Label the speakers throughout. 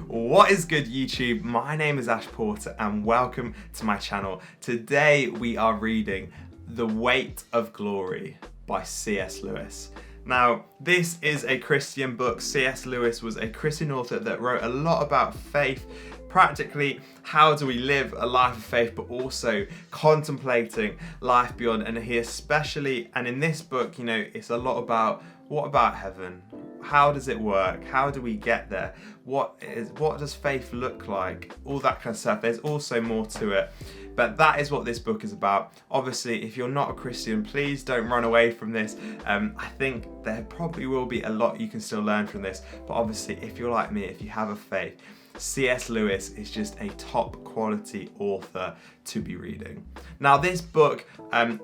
Speaker 1: What is good, YouTube? My name is Ash Porter and welcome to my channel. Today we are reading The Weight of Glory by C.S. Lewis. Now, this is a Christian book. C.S. Lewis was a Christian author that wrote a lot about faith, practically how do we live a life of faith, but also contemplating life beyond. And he especially, and in this book, it's a lot about what about heaven? How does it work? How do we get there? What does faith look like? All that kind of stuff. There's also more to it. But that is what this book is about. Obviously, if you're not a Christian, please don't run away from this. I think there probably will be a lot you can still learn from this. But obviously, if you're like me, if you have a faith, C.S. Lewis is just a top quality author to be reading. Now, this book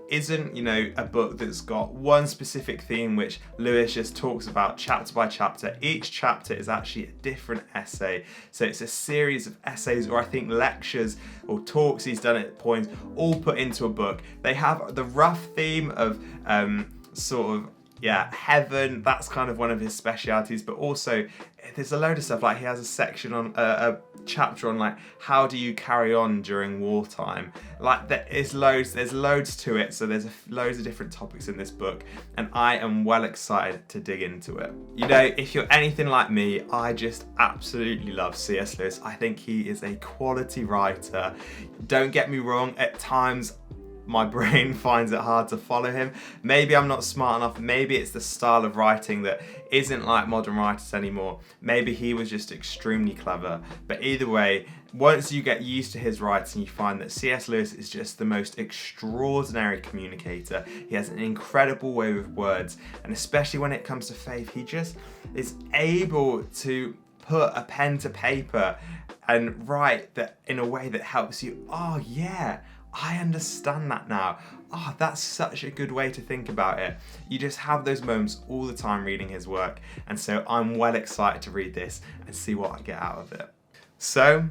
Speaker 1: isn't, a book that's got one specific theme which Lewis just talks about chapter by chapter. Each chapter is actually a different essay. So it's a series of essays, or I think lectures or talks he's done at points, all put into a book. They have the rough theme of heaven. That's kind of one of his specialities, but also there's a load of stuff, like he has a section on a chapter on like how do you carry on during wartime. Like there's loads to it, so there's loads of different topics in this book, and I am well excited to dig into it. If you're anything like me, I just absolutely love C.S. Lewis. I think he is a quality writer. Don't get me wrong, at times my brain finds it hard to follow him. Maybe I'm not smart enough. Maybe it's the style of writing that isn't like modern writers anymore. Maybe he was just extremely clever. But either way, once you get used to his writing, you find that C.S. Lewis is just the most extraordinary communicator. He has an incredible way with words, and especially when it comes to faith, he just is able to put a pen to paper and write that in a way that helps you. Oh yeah, I understand that now. Oh, that's such a good way to think about it. You just have those moments all the time reading his work. And so I'm well excited to read this and see what I get out of it. So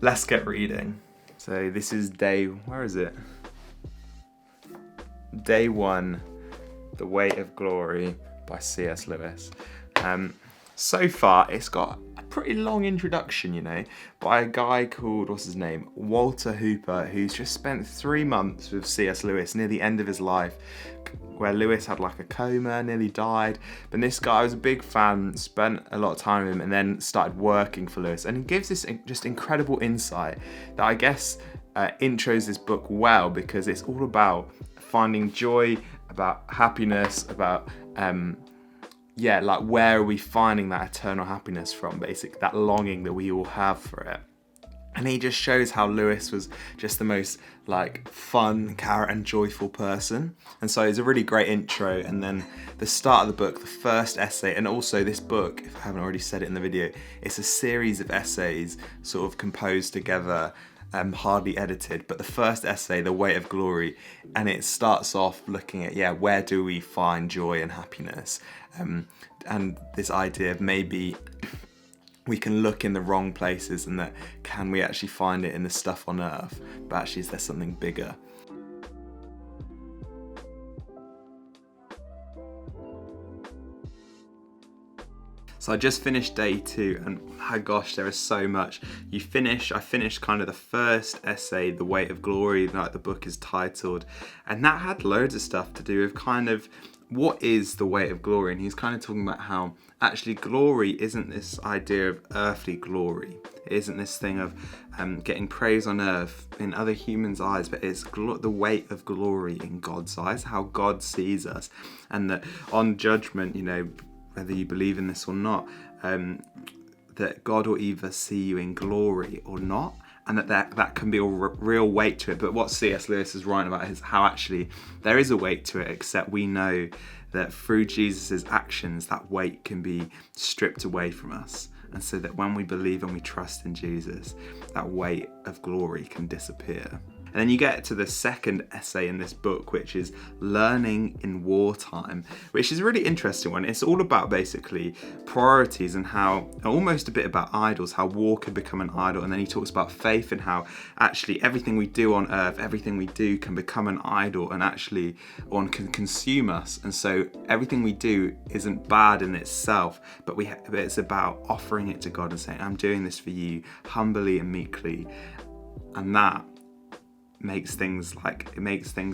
Speaker 1: let's get reading. So this is day 1, The Weight of Glory by C.S. Lewis. So far, it's got a pretty long introduction, by a guy called, Walter Hooper, who's just spent 3 months with C.S. Lewis near the end of his life, where Lewis had like a coma, nearly died. But this guy was a big fan, spent a lot of time with him, and then started working for Lewis. And he gives this just incredible insight that I guess intros this book well, because it's all about finding joy, about happiness, about where are we finding that eternal happiness from, basically, that longing that we all have for it. And he just shows how Lewis was just the most fun, and joyful person. And so it's a really great intro. And then the start of the book, the first essay, and also this book, if I haven't already said it in the video, it's a series of essays sort of composed together, hardly edited. But the first essay, The Weight of Glory, and it starts off looking at, where do we find joy and happiness? And this idea of maybe we can look in the wrong places, and that can we actually find it in the stuff on earth, but actually is there something bigger? So I just finished day 2, and my gosh, there is so much. I finished kind of the first essay, The Weight of Glory, like the book is titled, and that had loads of stuff to do with kind of what is the weight of glory. And he's kind of talking about how actually glory isn't this idea of earthly glory. It isn't this thing of getting praise on earth in other humans' eyes, but it's the weight of glory in God's eyes, how God sees us, and that on judgment, whether you believe in this or not, that God will either see you in glory or not, and that can be a real weight to it. But what C.S. Lewis is writing about is how actually there is a weight to it, except we know that through Jesus' actions, that weight can be stripped away from us. And so that when we believe and we trust in Jesus, that weight of glory can disappear. And then you get to the second essay in this book, which is Learning in Wartime, which is a really interesting one. It's all about basically priorities and how, almost a bit about idols, how war could become an idol. And then he talks about faith and how actually everything we do on earth, everything we do can become an idol and actually can consume us. And so everything we do isn't bad in itself, but it's about offering it to God and saying, I'm doing this for you humbly and meekly. And that makes things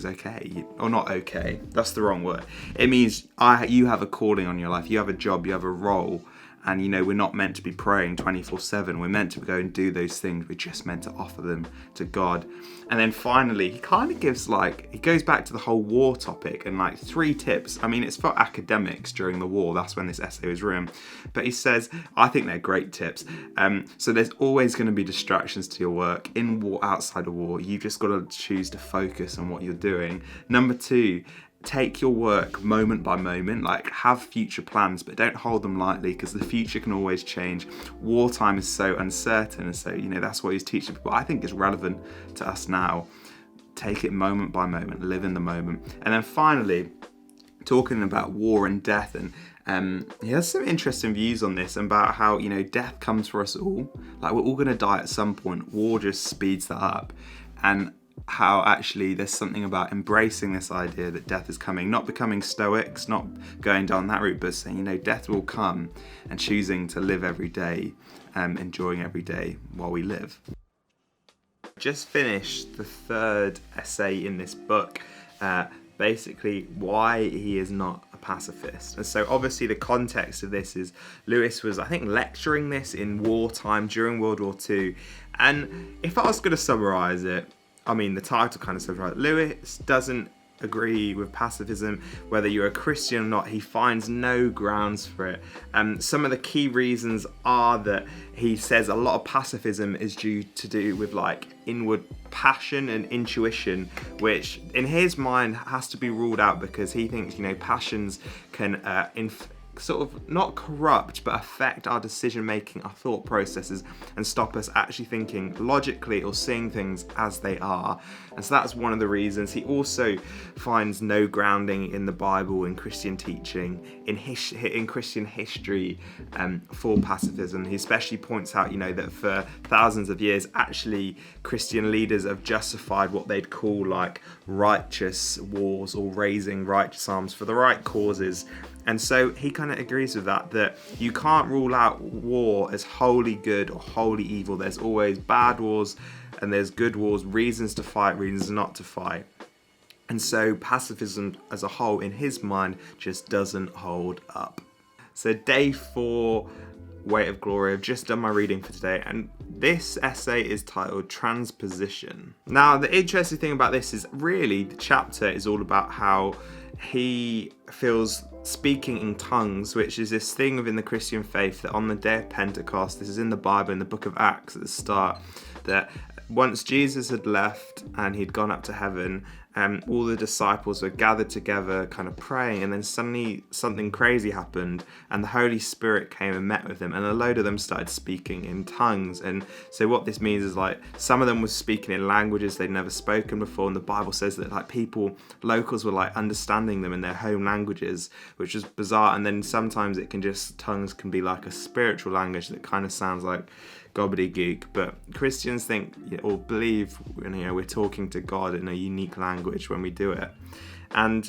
Speaker 1: okay, or not okay, that's the wrong word. It means you have a calling on your life, you have a job, you have a role, and we're not meant to be praying 24/7. We're meant to go and do those things. We're just meant to offer them to God. And then finally, he kind of gives he goes back to the whole war topic and 3 tips. I mean, it's for academics during the war. That's when this essay was written. But he says, I think they're great tips. So there's always going to be distractions to your work. In war, outside of war, you've just got to choose to focus on what you're doing. Number 2, take your work moment by moment, have future plans, but don't hold them lightly because the future can always change. Wartime is so uncertain, and so, that's what he's teaching people. I think it's relevant to us now. Take it moment by moment, live in the moment. And then finally, talking about war and death, and he has some interesting views on this about how, death comes for us all. We're all going to die at some point. War just speeds that up. And how actually there's something about embracing this idea that death is coming, not becoming stoics, not going down that route, but saying, death will come, and choosing to live every day, enjoying every day while we live. Just finished the 3rd essay in this book, basically why he is not a pacifist. And so obviously the context of this is Lewis was, I think, lecturing this in wartime during World War II. And if I was going to summarise it, I mean, the title kind of says, right, Lewis doesn't agree with pacifism, whether you're a Christian or not. He finds no grounds for it. Some of the key reasons are that he says a lot of pacifism is due with inward passion and intuition, which in his mind has to be ruled out because he thinks, passions can sort of not corrupt but affect our decision making, our thought processes, and stop us actually thinking logically or seeing things as they are. And so that's one of the reasons. He also finds no grounding in the Bible, in Christian teaching, in Christian history for pacifism. He especially points out, that for thousands of years actually Christian leaders have justified what they'd call righteous wars or raising righteous arms for the right causes. And so he kind of agrees with that you can't rule out war as wholly good or wholly evil. There's always bad wars and there's good wars, reasons to fight, reasons not to fight. And so pacifism as a whole, in his mind, just doesn't hold up. So day 4, Weight of Glory. I've just done my reading for today, and this essay is titled Transposition. Now, the interesting thing about this is really the chapter is all about how he feels speaking in tongues, which is this thing within the Christian faith that on the day of Pentecost, this is in the Bible, in the book of Acts at the start, that once Jesus had left and he'd gone up to heaven, all the disciples were gathered together kind of praying, and then suddenly something crazy happened and the Holy Spirit came and met with them, and a load of them started speaking in tongues. And so what this means is some of them were speaking in languages they'd never spoken before, and the Bible says that locals were understanding them in their home languages, which is bizarre. And then sometimes tongues can be like a spiritual language that kind of sounds like gobbledygook, but Christians think or believe we're talking to God in a unique language when we do it. And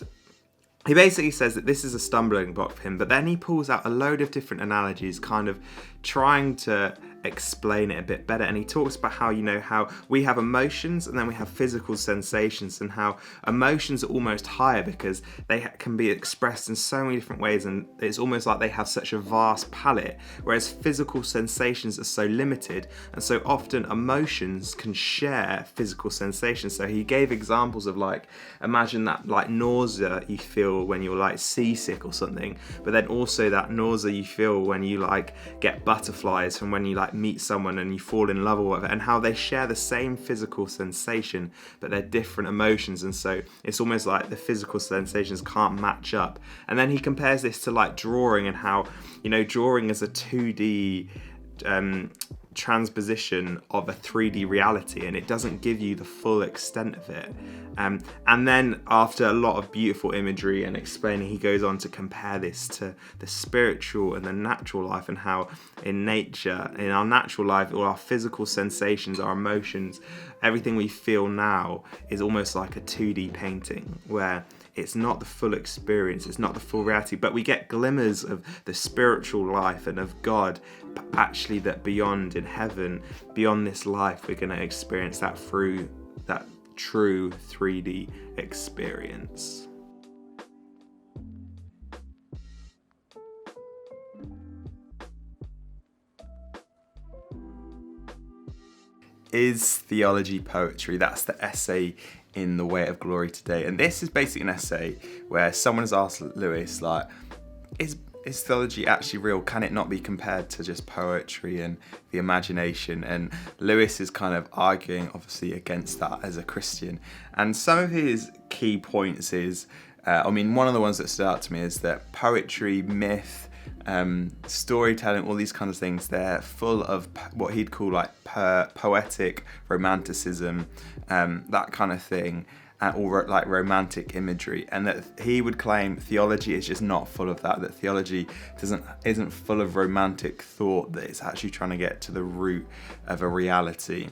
Speaker 1: he basically says that this is a stumbling block for him, but then he pulls out a load of different analogies, kind of trying to explain it a bit better. And he talks about how how we have emotions and then we have physical sensations, and how emotions are almost higher because they can be expressed in so many different ways, and it's almost like they have such a vast palette, whereas physical sensations are so limited. And so often emotions can share physical sensations. So he gave examples of imagine that nausea you feel when you're seasick or something, but then also that nausea you feel when you get butterflies from when you meet someone and you fall in love or whatever, and how they share the same physical sensation but they're different emotions. And so it's almost like the physical sensations can't match up. And then he compares this to drawing, and how drawing is a 2D transposition of a 3D reality, and it doesn't give you the full extent of it. And then after a lot of beautiful imagery and explaining, he goes on to compare this to the spiritual and the natural life, and how in nature, in our natural life, all our physical sensations, our emotions, everything we feel now is almost like a 2D painting, where it's not the full experience, it's not the full reality, but we get glimmers of the spiritual life and of God, but actually that beyond, in heaven, beyond this life, we're going to experience that through that true 3D experience. Is theology poetry? That's the essay in The Weight of Glory today. And this is basically an essay where someone has asked Lewis, like, is theology actually real? Can it not be compared to just poetry and the imagination? And Lewis is kind of arguing, obviously, against that as a Christian. And some of his key points is, one of the ones that stood out to me is that poetry, myth, storytelling, all these kinds of things, they're full of what he'd call like poetic romanticism, that kind of thing, or like romantic imagery, and that he would claim theology is just not full of that theology isn't full of romantic thought, that it's actually trying to get to the root of a reality.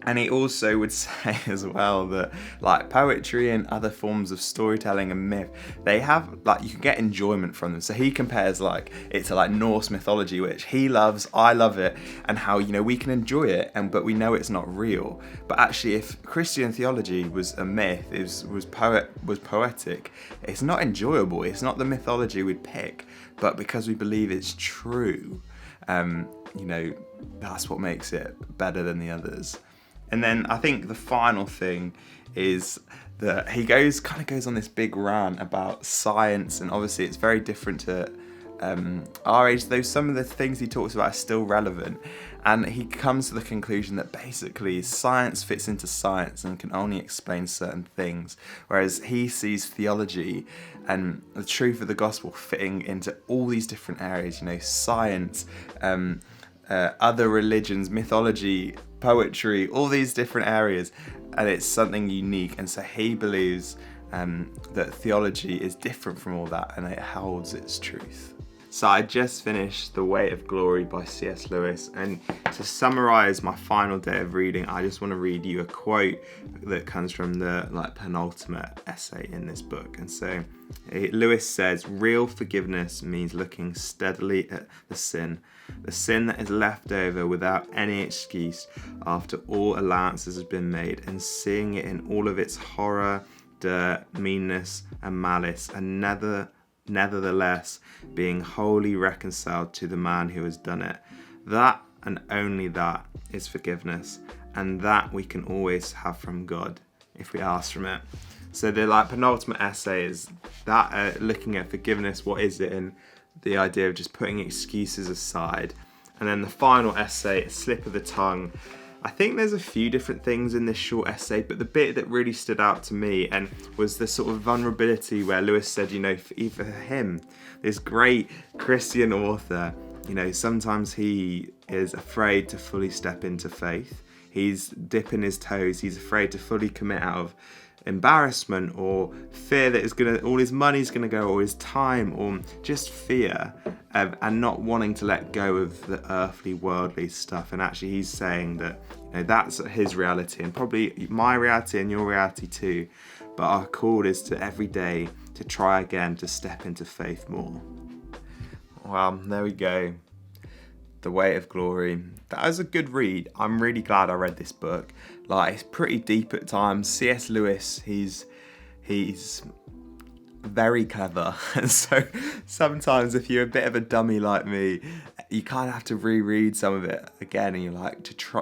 Speaker 1: And he also would say as well that like poetry and other forms of storytelling and myth, they have like, you can get enjoyment from them. So he compares like it to like Norse mythology, which he loves, I love it, and how, we can enjoy it, but we know it's not real. But actually, if Christian theology was a myth, was poetic, it's not enjoyable. It's not the mythology we'd pick, but because we believe it's true, that's what makes it better than the others. And then I think the final thing is that he goes on this big rant about science, and obviously it's very different to our age, though some of the things he talks about are still relevant. And he comes to the conclusion that basically science fits into science and can only explain certain things, whereas he sees theology and the truth of the gospel fitting into all these different areas, science, other religions, mythology, poetry, all these different areas, and it's something unique. And so he believes that theology is different from all that, and it holds its truth. So I just finished The Weight of Glory by C.S. Lewis, and to summarize my final day of reading, I just want to read you a quote that comes from the penultimate essay in this book. And so Lewis says, "Real forgiveness means looking steadily at the sin that is left over without any excuse after all allowances have been made, and seeing it in all of its horror, dirt, meanness, and malice, and nevertheless being wholly reconciled to the man who has done it. That, and only that, is forgiveness, and that we can always have from God if we ask from it." So the penultimate essay is that, looking at forgiveness, what is it, and the idea of just putting excuses aside. And then the final essay, Slip of the Tongue. I think there's a few different things in this short essay, but the bit that really stood out to me and was the sort of vulnerability where Lewis said, for him, this great Christian author, sometimes he is afraid to fully step into faith. He's dipping his toes. He's afraid to fully commit out of embarrassment or fear that all his money's gonna go, or his time, or just fear, and not wanting to let go of the earthly, worldly stuff. And actually he's saying that that's his reality, and probably my reality and your reality too, but our call is to every day to try again to step into faith more. Well, there we go. The Weight of Glory. That was a good read. I'm really glad I read this book. It's pretty deep at times. C.S. Lewis, he's very clever. And so sometimes if you're a bit of a dummy like me, you kind of have to reread some of it again, and you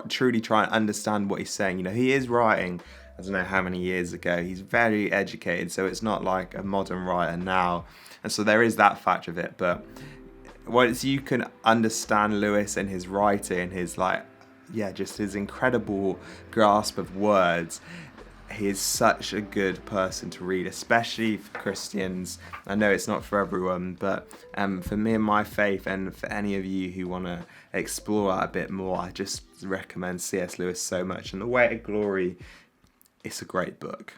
Speaker 1: truly try and understand what he's saying. He is writing, I don't know how many years ago. He's very educated, so it's not like a modern writer now. And so there is that factor of it, but once you can understand Lewis and his writing, his just his incredible grasp of words, he is such a good person to read, especially for Christians. I know it's not for everyone, but for me and my faith, and for any of you who want to explore that a bit more, I just recommend C.S. Lewis so much. And The Weight of Glory, it's a great book.